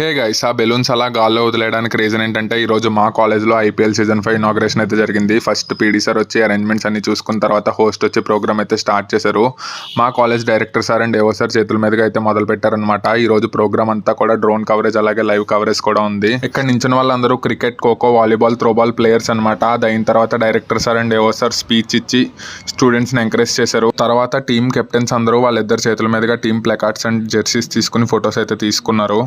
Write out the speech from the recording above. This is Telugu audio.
హే గైస్, ఆ బెలూన్స్ అలా గాల్లో వదిలేయడానికి రీజన్ ఏంటంటే ఈరోజు మా కాలేజ్లో ఐపీఎల్ సీజన్ 5 ఇనాగ్రేషన్ అయితే జరిగింది. ఫస్ట్ పీడీ సార్ వచ్చి అరేంజ్మెంట్స్ అన్ని చూసుకున్న తర్వాత హోస్ట్ వచ్చి ప్రోగ్రామ్ అయితే స్టార్ట్ చేశారు. మా కాలేజ్ డైరెక్టర్ సార్ అండ్ ఏవో సార్ చేతుల మీదుగా అయితే మొదలు పెట్టారనమాట. ఈ రోజు ప్రోగ్రామ్ అంతా కూడా డ్రోన్ కవరేజ్ అలాగే లైవ్ కవరేజ్ కూడా ఉంది. ఇక్కడ నించిన వాళ్ళందరూ cricket, kho kho, volleyball, throwball players అనమాట. అయిన తర్వాత డైరెక్టర్ సార్ అండ్ ఏవో సార్ స్పీచ్ ఇచ్చి స్టూడెంట్స్ని ఎంకరేజ్ చేశారు. తర్వాత టీమ్ కెప్టెన్స్ అందరూ వాళ్ళిద్దరు చేతుల మీదుగా టీమ్ ప్లకార్డ్స్ అండ్ జెర్సీస్ తీసుకుని ఫొటోస్ అయితే తీసుకున్నారు.